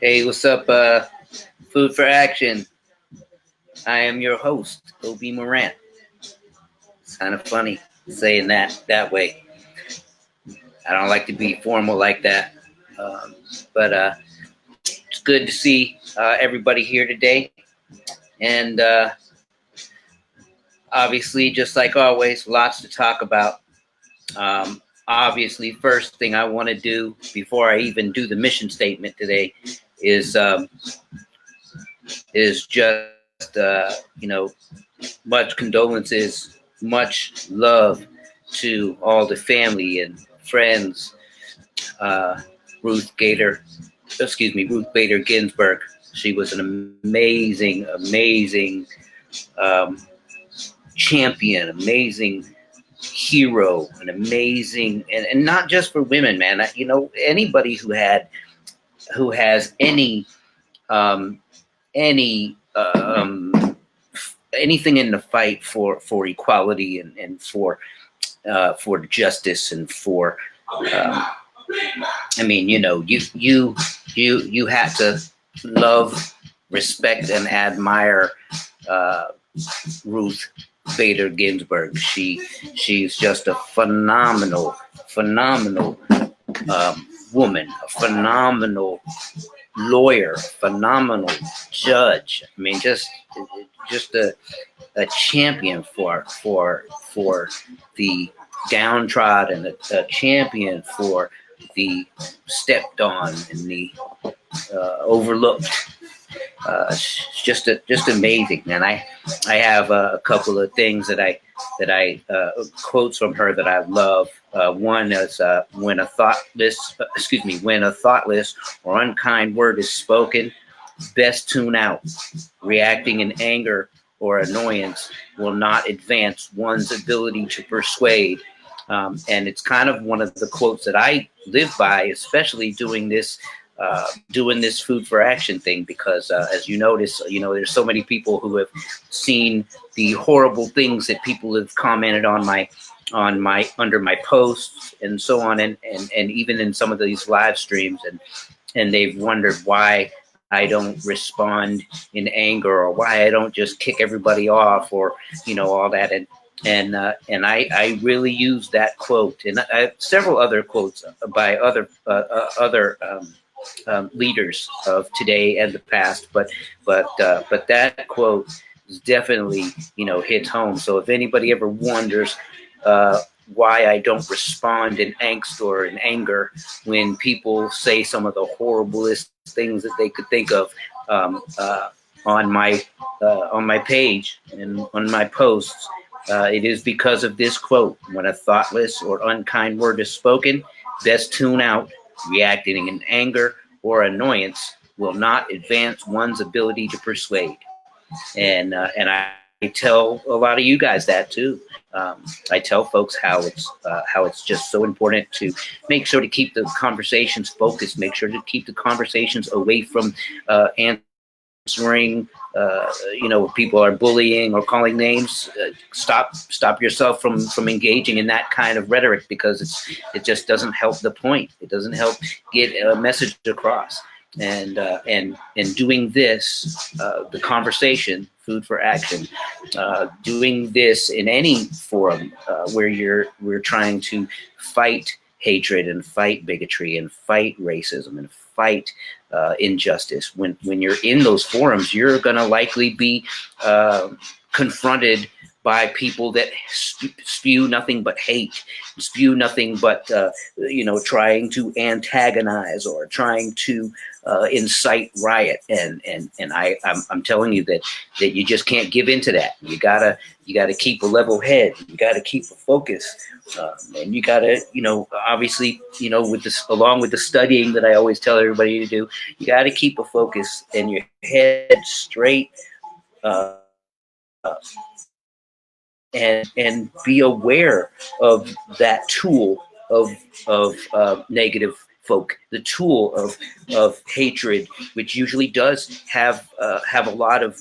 Hey, what's up, Food for Action? I am your host, Obi Morant. It's kind of funny saying that way. I don't like to be formal like that, but it's good to see everybody here today. And obviously, just like always, lots to talk about. Obviously, first thing I want to do before I even do the mission statement today is just much condolences, much love to all the family and friends. Uh, Ruth Gator, Ruth Bader Ginsburg. She was an amazing um, champion, amazing hero, an amazing, and not just for women, man. Anybody who has um, any anything in the fight for equality and for justice and for you have to love, respect, and admire Ruth Bader Ginsburg. She's just a phenomenal woman, a phenomenal lawyer, phenomenal judge. I mean, just a champion for the downtrodden, a champion for the stepped on and the overlooked. It's just amazing, man. I have a couple of things that I quotes from her that I love. One is when a thoughtless or unkind word is spoken, best tune out. Reacting in anger or annoyance will not advance one's ability to persuade. And it's kind of one of the quotes that I live by, especially doing this food for action thing, because as you notice, there's so many people who have seen the horrible things that people have commented on my under my posts and so on, and even in some of these live streams, and they've wondered why I don't respond in anger, or why I don't just kick everybody off, or all that. And I really use that quote, and I have several other quotes by other leaders of today and the past, but that quote is definitely hits home. So if anybody ever wonders why I don't respond in angst or in anger when people say some of the horriblest things that they could think of on my page and on my posts, it is because of this quote: when a thoughtless or unkind word is spoken, best tune out. Reacting in anger or annoyance will not advance one's ability to persuade. And I tell a lot of you guys that too. I tell folks how it's just so important to make sure to keep the conversations focused. Make sure to keep the conversations away from answering. People are bullying or calling names. Stop yourself from engaging in that kind of rhetoric, because it just doesn't help the point. It doesn't help get a message across. And doing this, the conversation, food for action, doing this in any forum where we're trying to fight hatred and fight bigotry and fight racism and fight injustice. When you're in those forums, you're going to likely be confronted by people that spew nothing but hate, spew nothing but trying to antagonize or trying to incite riot. And I'm telling you that you just can't give into that. You gotta keep a level head. You gotta keep a focus. And you gotta, obviously, with this, along with the studying that I always tell everybody to do, you gotta keep a focus and your head straight, and be aware of that tool of negative folk, the tool of hatred, which usually does have a lot of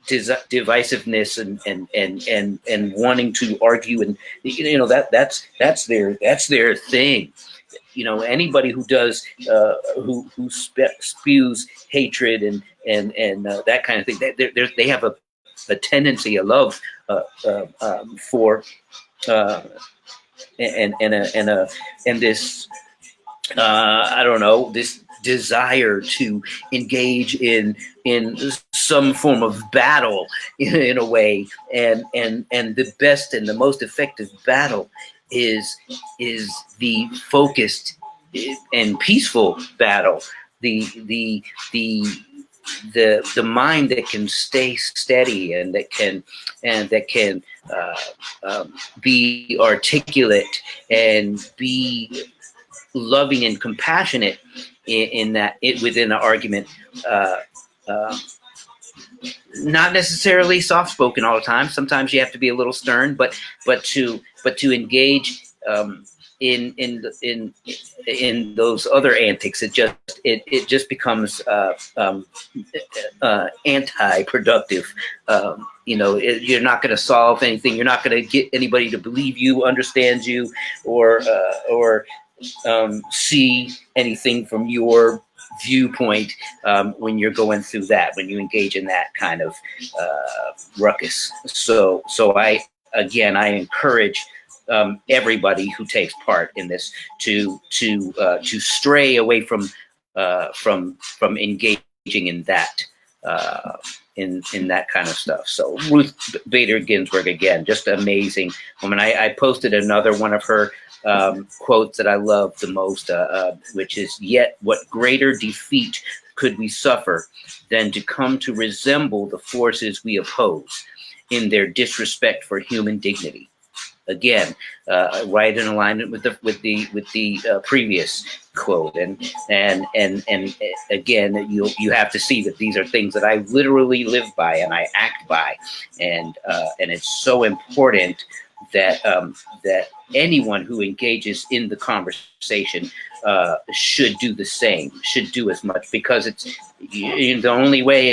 divisiveness and wanting to argue, and that's their thing. anybody who does who spews hatred and that kind of thing, they have a tendency, a love for and this I don't know, this desire to engage in some form of battle in a way, and the best and the most effective battle is the focused and peaceful battle, the mind that can stay steady and that can be articulate and be loving and compassionate in that within an argument, not necessarily soft spoken all the time. Sometimes you have to be a little stern, but to engage in those other antics, it just becomes anti-productive. You're not going to solve anything. You're not going to get anybody to believe you, understand you, or see anything from your viewpoint when you're going through that, when you engage in that kind of ruckus. So I encourage everybody who takes part in this to stray away from engaging in that in that kind of stuff. So Ruth Bader Ginsburg, again, just an amazing woman. I posted another one of her quotes that I love the most, which is, "Yet what greater defeat could we suffer than to come to resemble the forces we oppose in their disrespect for human dignity?" Again, right in alignment with the previous quote, and again, you have to see that these are things that I literally live by and I act by, and it's so important that that anyone who engages in the conversation should do the same, should do as much, because it's the only way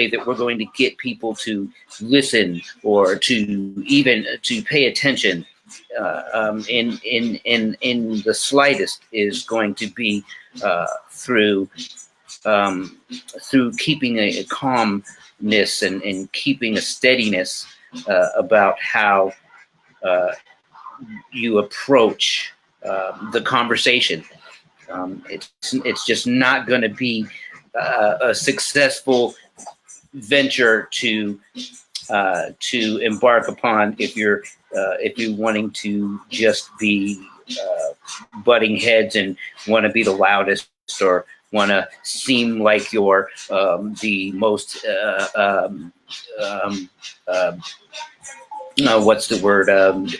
that we're going to get people to listen or to even to pay attention in the slightest is going to be through keeping a calmness and keeping a steadiness about how you approach the conversation. It's just not going to be a successful venture to embark upon if you're wanting to just be butting heads and want to be the loudest or want to seem like you're the most what's the word,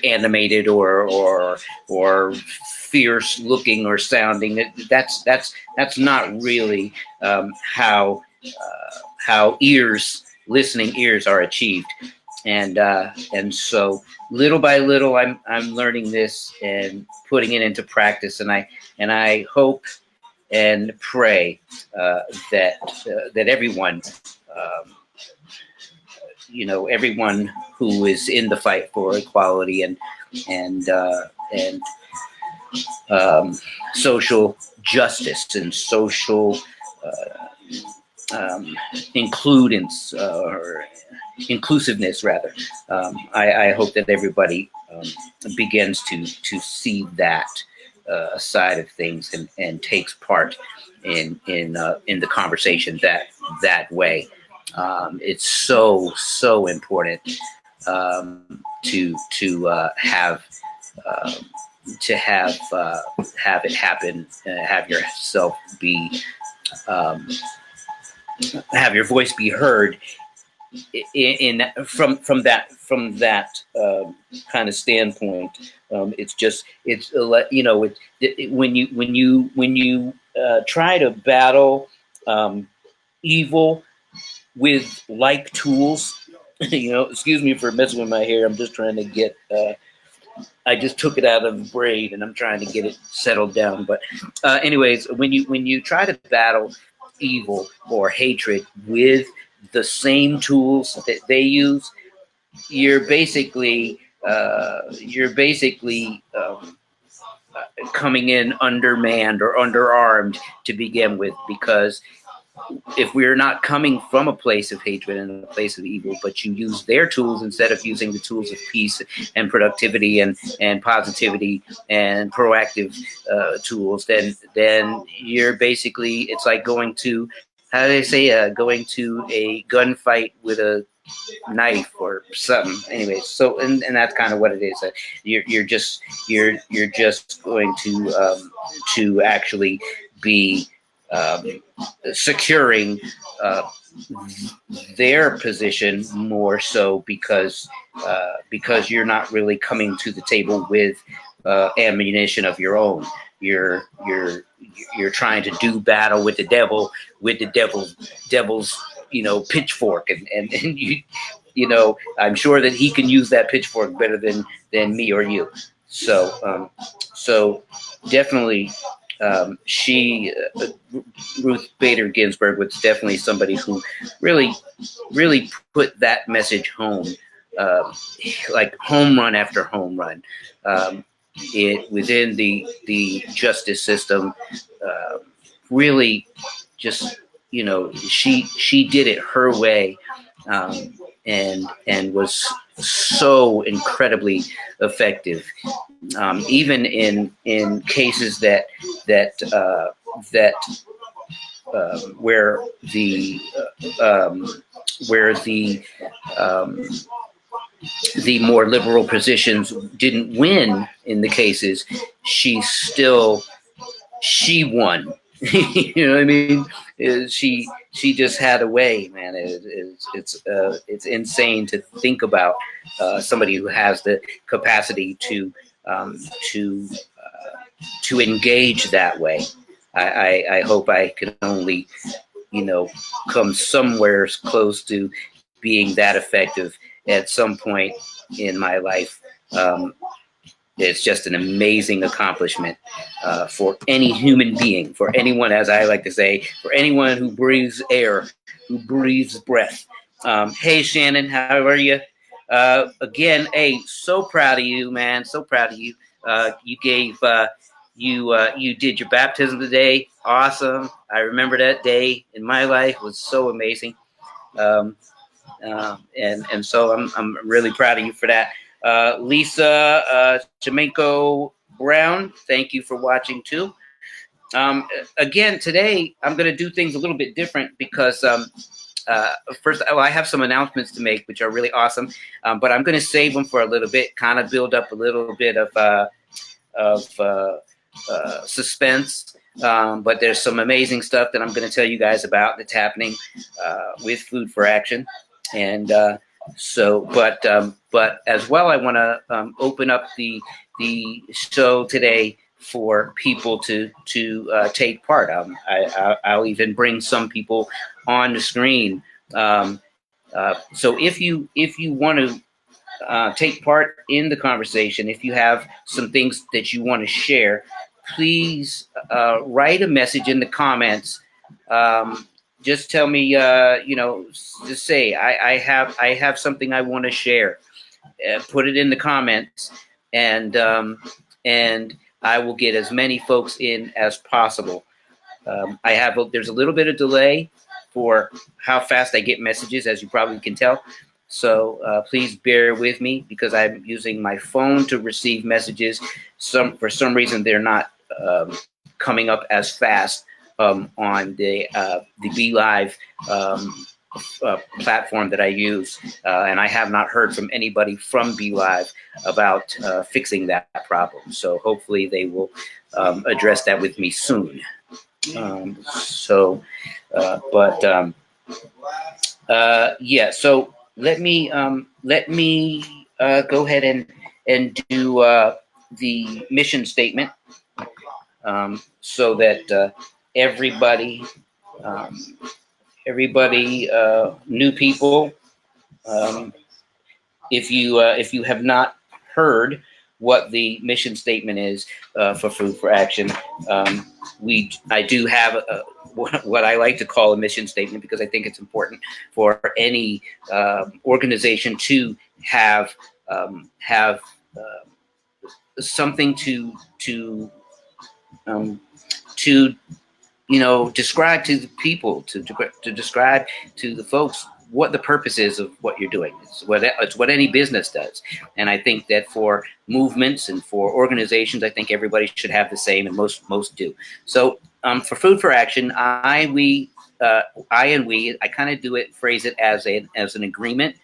animated or fierce looking or sounding. That's not really how listening ears are achieved. And so little by little, I'm learning this and putting it into practice. And I hope and pray that everyone, everyone who is in the fight for equality and social justice and social inclusiveness, rather. I hope that everybody begins to see that side of things and takes part in the conversation that way. It's so important to have it happen. Have yourself be have your voice be heard from that kind of standpoint. When you try to battle evil with like tools, excuse me for messing with my hair. I'm just trying to get. I just took it out of the braid and I'm trying to get it settled down. But anyways, when you try to battle evil or hatred with the same tools that they use, you're basically coming in undermanned or underarmed to begin with, because if we're not coming from a place of hatred and a place of evil, but you use their tools instead of using the tools of peace and productivity and positivity and proactive tools, then you're basically, it's like going to, how do they say, going to a gunfight with a knife or something. Anyway, so and that's kind of what it is. You're just going to actually be securing their position more so, because you're not really coming to the table with ammunition of your own. You're trying to do battle with the devil, with the devil's pitchfork, and I'm sure that he can use that pitchfork better than me or you. So definitely, Ruth Bader Ginsburg was definitely somebody who really put that message home, like home run after home run, within the justice system. Really, just she did it her way, and was so incredibly effective. Even in cases that where the more liberal positions didn't win in the cases, she won. You know what I mean? She just had a way, man. It's insane to think about somebody who has the capacity to engage that way. I hope I can only come somewhere close to being that effective at some point in my life. It's just an amazing accomplishment for any human being, for anyone, as I like to say, for anyone who breathes air, who breathes breath. Hey, Shannon, how are you? Again, hey, so proud of you, man. So proud of you. You gave, you did your baptism today. Awesome. I remember that day in my life. It was so amazing. And so I'm really proud of you for that. Lisa Jamenko Brown, thank you for watching too. Again, today I'm going to do things a little bit different because first, I have some announcements to make, which are really awesome, but I'm going to save them for a little bit, kind of build up a little bit of suspense. But there's some amazing stuff that I'm going to tell you guys about that's happening with Food for Action. And but as well, I want to open up the show today for people to take part. I'll even bring some people on the screen. So if you want to take part in the conversation, if you have some things that you want to share, please write a message in the comments. Just tell me, just say I have something I want to share. Put it in the comments, and I will get as many folks in as possible. There's a little bit of delay for how fast I get messages, as you probably can tell. So please bear with me because I'm using my phone to receive messages. For some reason, they're not coming up as fast on the Be Live platform that I use, and I have not heard from anybody from Be Live about fixing that problem. So hopefully they will address that with me soon. So yeah. So let me go ahead and do the mission statement, so that everybody, new people, if you have not heard what the mission statement is for Food for Action, I do have what I like to call a mission statement, because I think it's important for any organization to have something um, to describe to the people, to describe to the folks what the purpose is of what you're doing. It's what any business does. And I think that for movements and for organizations, I think everybody should have the same, and most do. So for Food for Action, I kind of phrase it as an agreement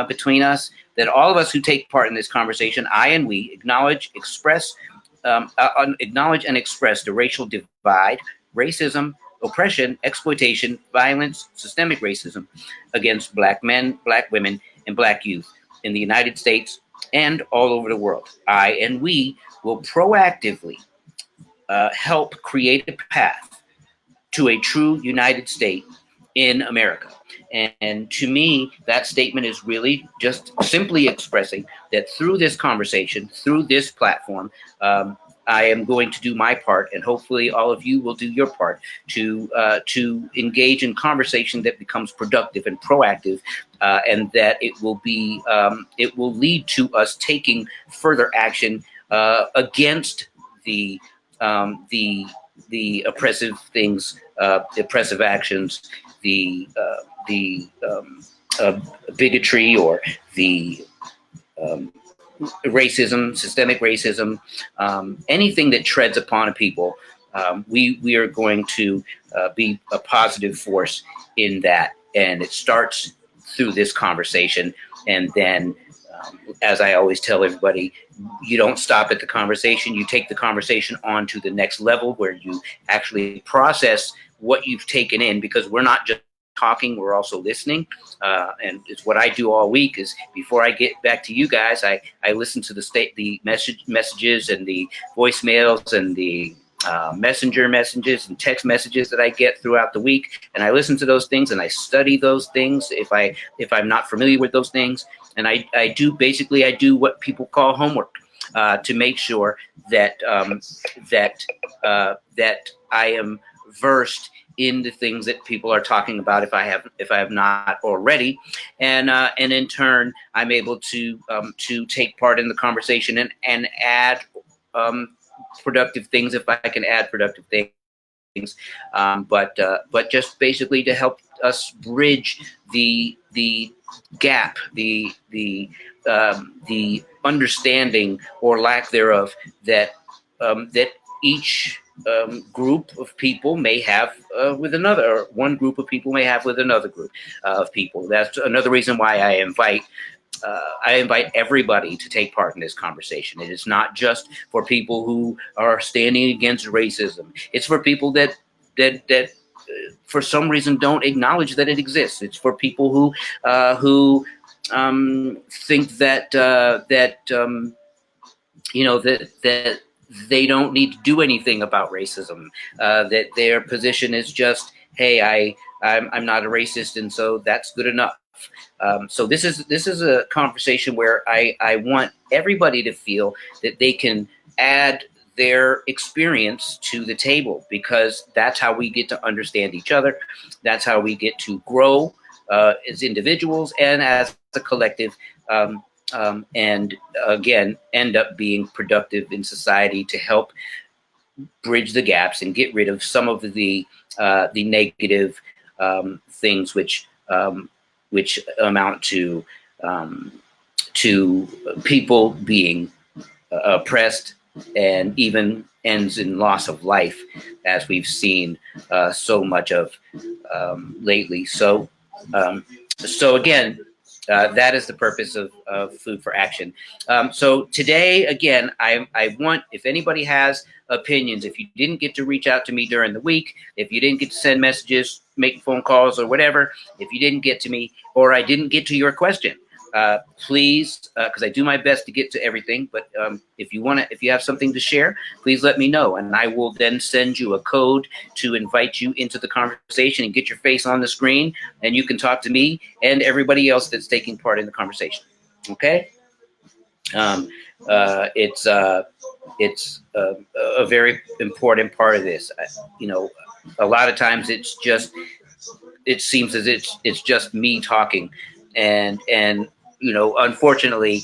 between us, that all of us who take part in this conversation, I and we acknowledge and express the racial divide, racism, oppression, exploitation, violence, systemic racism against Black men, Black women, and Black youth in the United States and all over the world. I and we will proactively help create a path to a true United States in America. And to me, that statement is really just simply expressing that through this conversation, through this platform, I am going to do my part, and hopefully all of you will do your part to engage in conversation that becomes productive and proactive, and that it will lead to us taking further action against the oppressive things, oppressive actions, the bigotry, or the racism, systemic racism, anything that treads upon a people. We are going to be a positive force in that, and it starts through this conversation. And then, as I always tell everybody, you don't stop at the conversation. You take the conversation on to the next level, where you actually process what you've taken in, because we're not just talking, we're also listening. And it's what I do all week. Is before I get back to you guys, I listen to the messages and the voicemails and the messenger messages and text messages that I get throughout the week, and I listen to those things and I study those things if I'm not familiar with those things, and I do what people call homework to make sure that that I am versed in the things that people are talking about, if I have not already, and in turn I'm able to take part in the conversation and add productive things if I can add productive things, but just basically to help us bridge the gap, the understanding or lack thereof that each group of people may have with another, or one group of people may have with another group of people. That's another reason why I invite everybody to take part in this conversation. It is not just for people who are standing against racism. It's for people that for some reason don't acknowledge that it exists. It's for people who think that that they don't need to do anything about racism. That their position is just, hey, I'm not a racist, and so that's good enough. So this is a conversation where I want everybody to feel that they can add their experience to the table, because that's how we get to understand each other. That's how we get to grow as individuals and as a collective, and again, end up being productive in society to help bridge the gaps and get rid of some of the negative things which amount to people being oppressed, and even ends in loss of life, as we've seen so much of lately. So again, that is the purpose of Food for Action. So today, again, I want, if anybody has opinions, if you didn't get to reach out to me during the week, if you didn't get to send messages, make phone calls or whatever, if you didn't get to me, or I didn't get to your question, please, because I do my best to get to everything, but if you have something to share, please let me know, and I will then send you a code to invite you into the conversation and get your face on the screen, and you can talk to me and everybody else that's taking part in the conversation. Okay? It's a very important part of this. A lot of times it seems as it's just me talking, and unfortunately,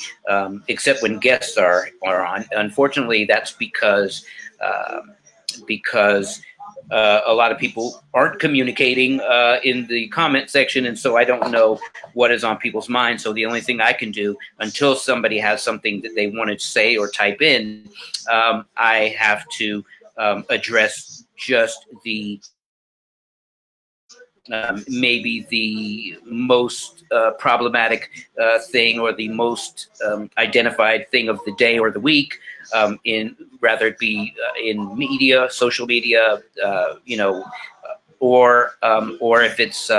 except when guests are on, unfortunately, that's because a lot of people aren't communicating in the comment section, and so I don't know what is on people's minds. So the only thing I can do until somebody has something that they want to say or type in, I have to address just the maybe the most problematic thing or the most identified thing of the day or the week, in rather it be in media, social media, or if it's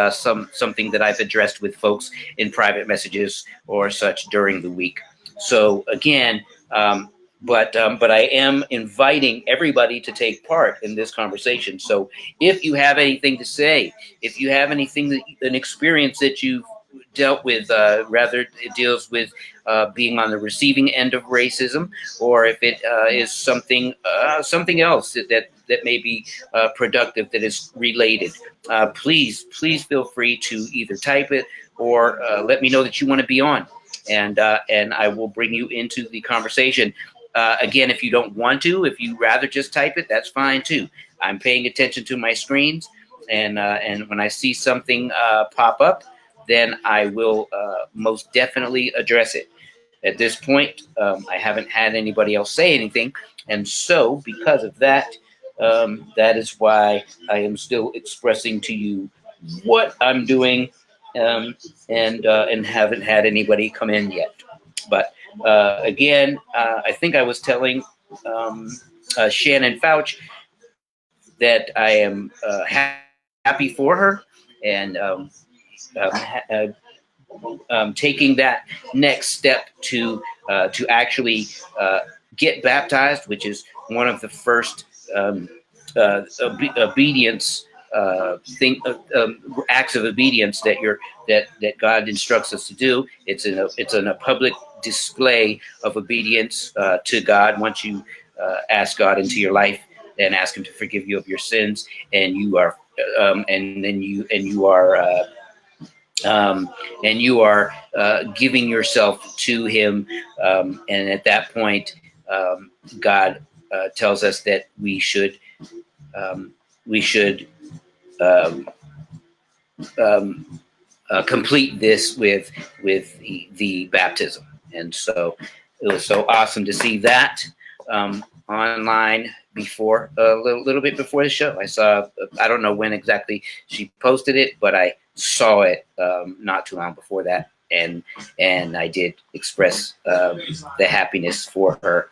something that I've addressed with folks in private messages or such during the week. So again, but I am inviting everybody to take part in this conversation. So if you have anything to say, if you have an experience that you've dealt with, rather it deals with being on the receiving end of racism, or if it is something else that may be productive that is related, please feel free to either type it or let me know that you want to be on, and I will bring you into the conversation. Again, if you don't want to, if you rather just type it, that's fine too. I'm paying attention to my screens, and when I see something pop up, then I will most definitely address it. At this point, I haven't had anybody else say anything, and so because of that, that is why I am still expressing to you what I'm doing, and haven't had anybody come in yet. But again, I think I was telling Shannon Fouch that I am happy for her, and taking that next step to actually get baptized, which is one of the first obedience acts of obedience that God instructs us to do. It's in a public display of obedience to God. Once you ask God into your life and ask Him to forgive you of your sins, and you are giving yourself to Him, and at that point, God tells us that we should um, complete this with the baptism. And so it was so awesome to see that online before a little bit before the show. I saw, I don't know when exactly she posted it, but I saw it not too long before that, and I did express the happiness for her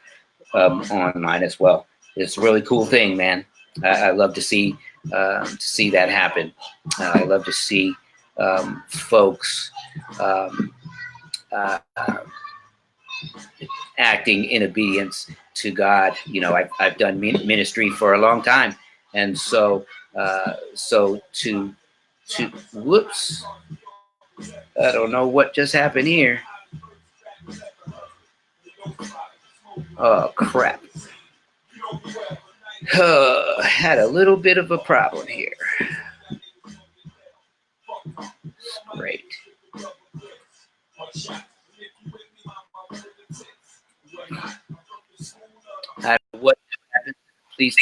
online as well. It's a really cool thing, man. I love to see that happen. I love to see folks uh, acting in obedience to God. I've done ministry for a long time, and so to whoops, I don't know what just happened here. Oh crap! Had a little bit of a problem here. Great. I don't know what happened. Please